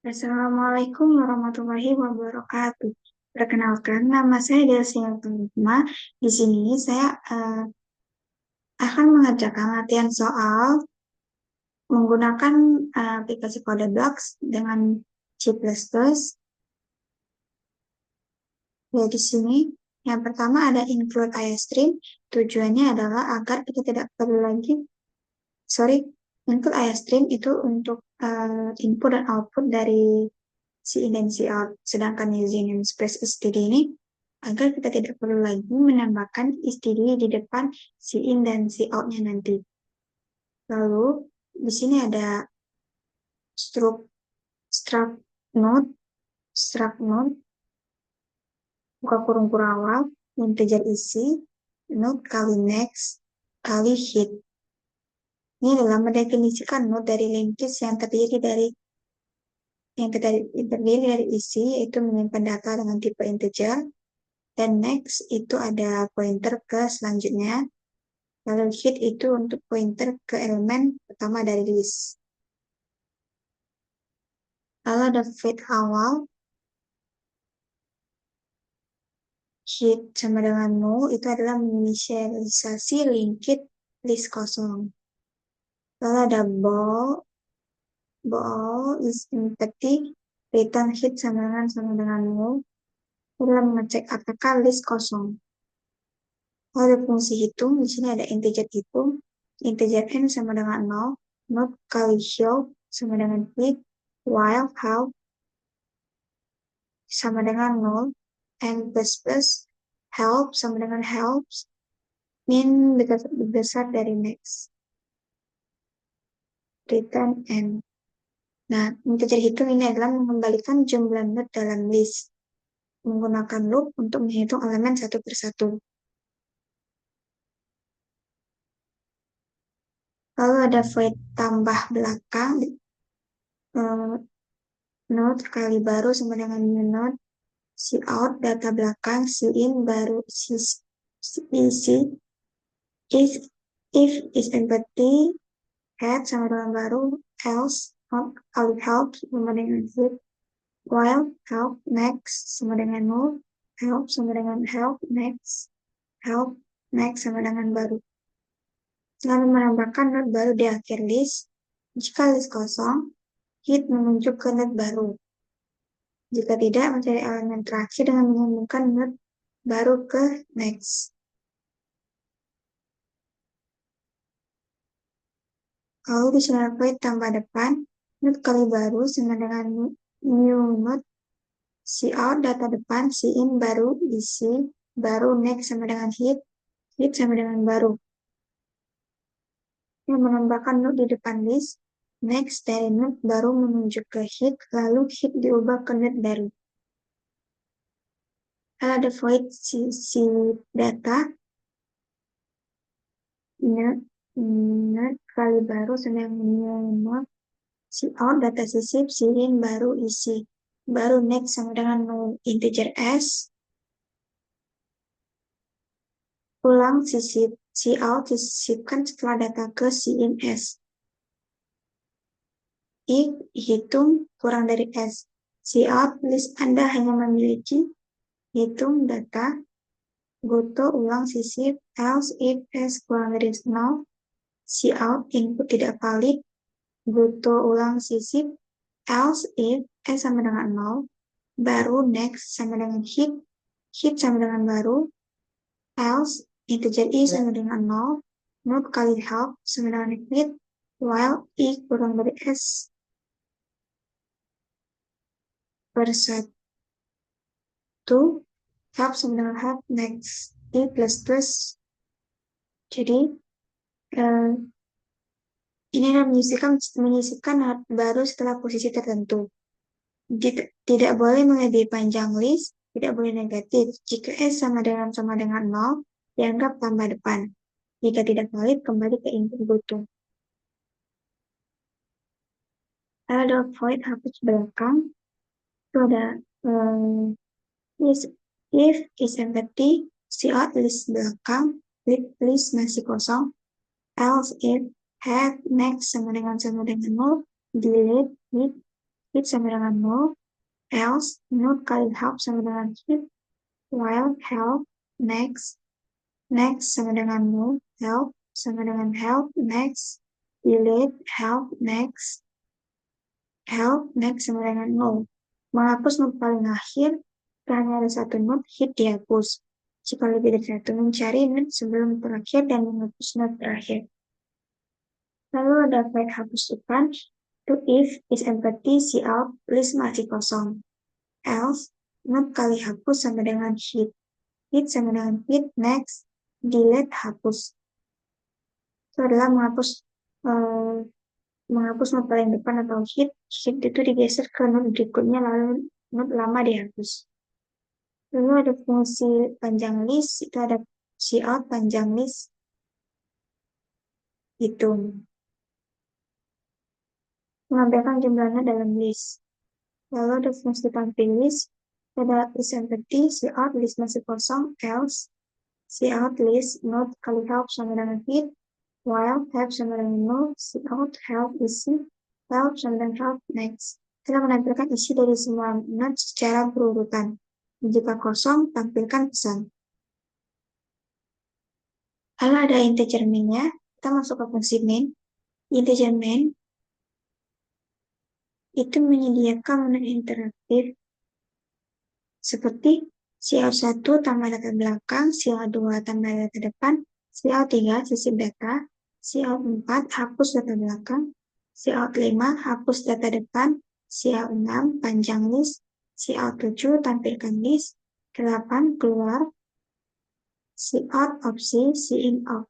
Assalamualaikum warahmatullahi wabarakatuh. Perkenalkan, nama saya Delsia Tuma. Di sini saya akan mengerjakan latihan soal menggunakan aplikasi CodeBlocks dengan C++. Ya, di sini yang pertama ada include IOStream. Tujuannya adalah agar kita tidak perlu lagi, include IOStream itu untuk input dan output dari si in dan si out. Sedangkan using namespace std ini agar kita tidak perlu lagi menambahkan std di depan si in dan si out-nya nanti. Lalu di sini ada struct struct node, buka kurung kurawal, integer isi, node kali next kali hit. Ini adalah mendefinisikan node dari linked list yang terdiri dari isi, yaitu menyimpan data dengan tipe integer, dan next itu ada pointer ke selanjutnya, lalu hit itu untuk pointer ke elemen pertama dari list. Lalu ada fetch awal, hit sama dengan null itu adalah menginisialisasi linked list kosong. Lalu ada ball is empty, return hit sama dengan null, adalah mengecek apakah list kosong. Lalu ada fungsi hitung, di sini ada integer hitung, integer n sama dengan 0, not kali help sama dengan hit, while help sama dengan 0, and plus help sama dengan helps, min besar dari next, return n. Nah, integer hitung ini adalah mengembalikan jumlah node dalam list, menggunakan loop untuk menghitung elemen satu persatu. Lalu ada void tambah belakang, node kali baru sama dengan new node, si out data belakang, si in baru si isi, if is empty, head sama dengan baru, else not kali help sama dengan hit, while help next sama dengan null, help sama dengan help next sama dengan baru. Lalu menambahkan node baru di akhir list. Jika list kosong, hit menunjuk ke node baru. Jika tidak, mencari elemen terakhir dengan menyambungkan node baru ke next. Lalu di sini void tambah depan, node kali baru sama dengan new node, si out data depan, si in baru isi, baru next sama dengan hit sama dengan baru. Yang menambahkan node di depan list, next dari node baru menunjuk ke hit, lalu hit diubah ke node baru. Lalu ada void si data, node kali baru sama dengan node, si out data sisip, si in baru isi, baru next sama dengan null, integer s, ulang si out disisipkan setelah data ke si in s. If hitung kurang dari s, si out list Anda hanya memiliki hitung data, goto ulang sisip, else if s kurang dari 0, si out input tidak valid, goto ulang sisip, else if s sama dengan 0, baru next sama dengan hit sama dengan baru, else integer i sama dengan 0, node kali help sama dengan hit, while i kurang dari s per 1, help sama dengan help next, i plus. Jadi ini adalah menyisipkan baru setelah posisi tertentu. Tidak boleh melebihi panjang list, tidak boleh negatif. Jika S sama dengan 0, dianggap tambah depan. Jika tidak valid, kembali ke input butuh. Ada void hapus belakang. Itu ada if is empty, out list belakang, list masih kosong, else if head next sama dengan 0, delete hit sama dengan no, else, not kali help sama dengan hit, while, help, next, next sama dengan no, help sama dengan help, next, delete, help, next sama dengan no. Menghapus not paling akhir, hanya ada satu not, hit dihapus. Jika lebih dari satu, mencari not sebelum terakhir dan menghapus not terakhir. Lalu ada flag hapus depan, to if is empty, see out, list masih kosong. Else, not kali hapus sama dengan hit. Hit sama dengan hit, next, delete, hapus. Itu adalah menghapus not paling depan atau hit itu digeser ke not berikutnya lalu not lama dihapus. Lalu ada fungsi panjang list, itu ada cout panjang list, hitung. Mengambilkan jumlahnya dalam list. Lalu ada fungsi tampil list, ada list empty, cout list masih kosong, else, cout list, not kali help sama dengan hit, while help sama dengan no, cout help isi, help sama dengan help next. Kita menampilkan isi dari semua not secara berurutan. Jika kosong, tampilkan pesan. Kalau ada integer main-nya, kita masuk ke fungsi main. Integer main itu menyediakan menu interaktif seperti CL1 tambah data belakang, CL2 tambah data depan, CL3 sisip data, CL4 hapus data belakang, CL5 hapus data depan, CL6 panjang list, CL7 tampilkan list, 8 keluar, cout opsi, in out.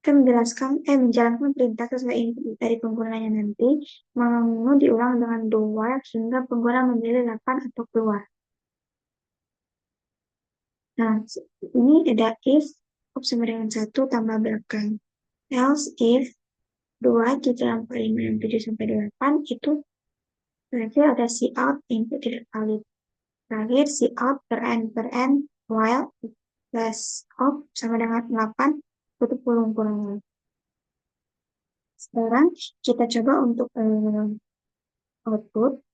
Kita menjalankan perintah sesuai input dari penggunanya nanti, menu diulang dengan do while hingga pengguna memilih 8 atau keluar. Nah, ini ada if sama dengan 1 tambah belakang. Else if 2 di dalam perimeter 7 sampai 8 itu terakhir ada cout input tidak valid. Terakhir cout per n while plus of sama dengan 8 tutup kurung-kurungan. Sekarang kita coba untuk output.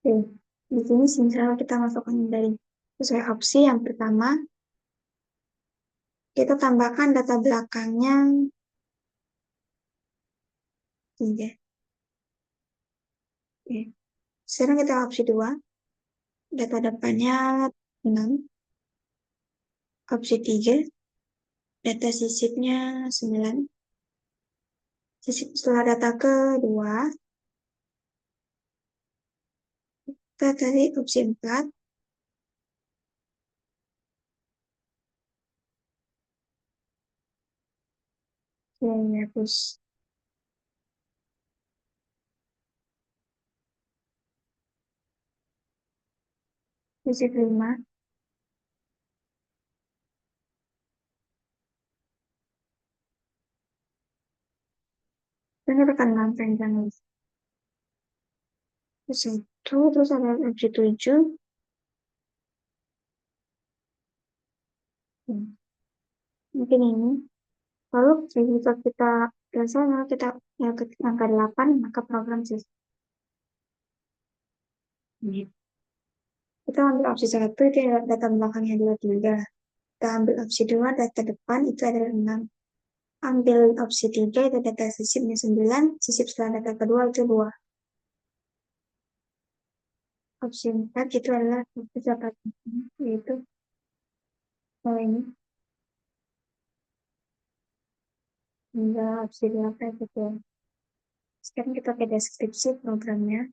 Oke, di sini misalnya kita masukkan dari sesuai opsi yang pertama, kita tambahkan data belakangnya 3. Oke. Sekarang kita opsi 2, data depannya 6. Opsi 3, data sisipnya 9. Sisip setelah data kedua, kita tadi opsi 4. Oke, hapus. Sisip 5. Ini tekan 6 panjang list. Terus 1, terus ada opsi 7. Mungkin ini. Lalu jika kita selesai, maka kita ketik angka 8, maka program selesai. Kita ambil opsi 1, itu data belakangnya 23. Kita ambil opsi 2, data depan itu adalah 6. Ambil opsi 3, itu data sisipnya 9. Sisip setelah data kedua itu 2. Opsi 4 itu adalah opsi dapat, yaitu ini. Hingga opsi 8 itu. Sekarang kita ke deskripsi programnya.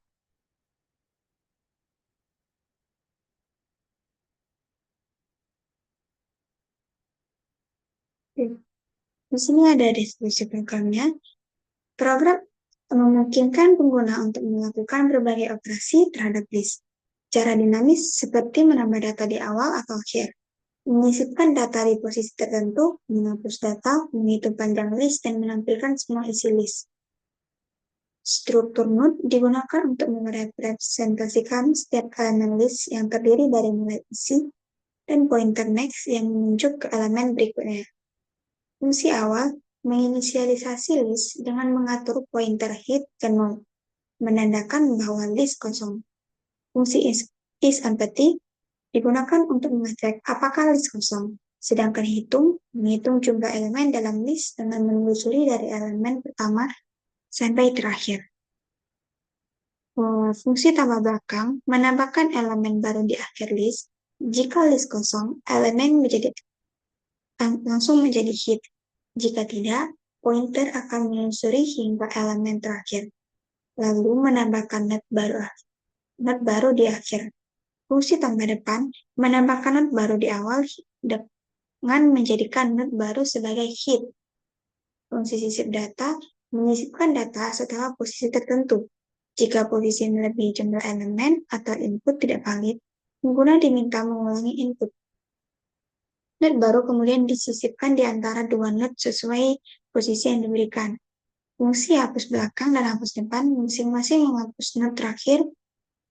Di sini ada deskripsi programnya. Program memungkinkan pengguna untuk melakukan berbagai operasi terhadap list. Cara dinamis seperti menambah data di awal atau akhir. Menyisipkan data di posisi tertentu, menghapus data, menghitung panjang list, dan menampilkan semua isi list. Struktur node digunakan untuk merepresentasikan setiap elemen list yang terdiri dari nilai isi dan pointer next yang menunjuk ke elemen berikutnya. Fungsi awal menginisialisasi list dengan mengatur pointer head ke node, menandakan bahwa list kosong. Fungsi isEmpty digunakan untuk mengecek apakah list kosong, sedangkan menghitung jumlah elemen dalam list dengan menelusuri dari elemen pertama sampai terakhir. Fungsi tambah belakang menambahkan elemen baru di akhir list. Jika list kosong, elemen langsung menjadi hit. Jika tidak, pointer akan menelusuri hingga elemen terakhir, lalu menambahkan node baru di akhir. Fungsi tambah depan menambahkan node baru di awal dengan menjadikan node baru sebagai hit. Fungsi sisip data menyisipkan data setelah posisi tertentu. Jika posisi melebihi jumlah elemen atau input tidak valid, pengguna diminta mengulangi input. Node baru kemudian disisipkan di antara dua node sesuai posisi yang diberikan. Fungsi hapus belakang dan hapus depan masing-masing menghapus node terakhir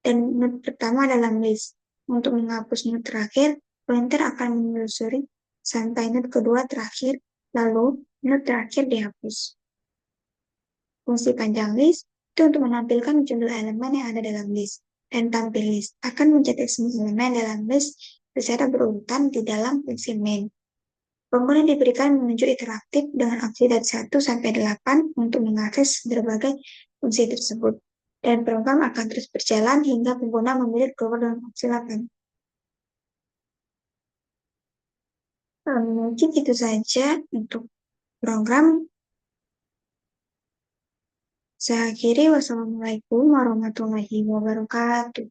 dan node pertama dalam list. Untuk menghapus node terakhir, pointer akan menelusuri sampai node kedua terakhir, lalu node terakhir dihapus. Fungsi panjang list itu untuk menampilkan jumlah elemen yang ada dalam list, dan tampil list akan mencetak semua elemen dalam list secara berurutan di dalam fungsi main. Pengguna diberikan menunjuk interaktif dengan opsi dari 1 sampai 8 untuk mengakses berbagai fungsi tersebut, dan program akan terus berjalan hingga pengguna memilih keluar dengan opsi 8. Mungkin itu saja untuk program. Saya akhiri, wassalamualaikum warahmatullahi wabarakatuh.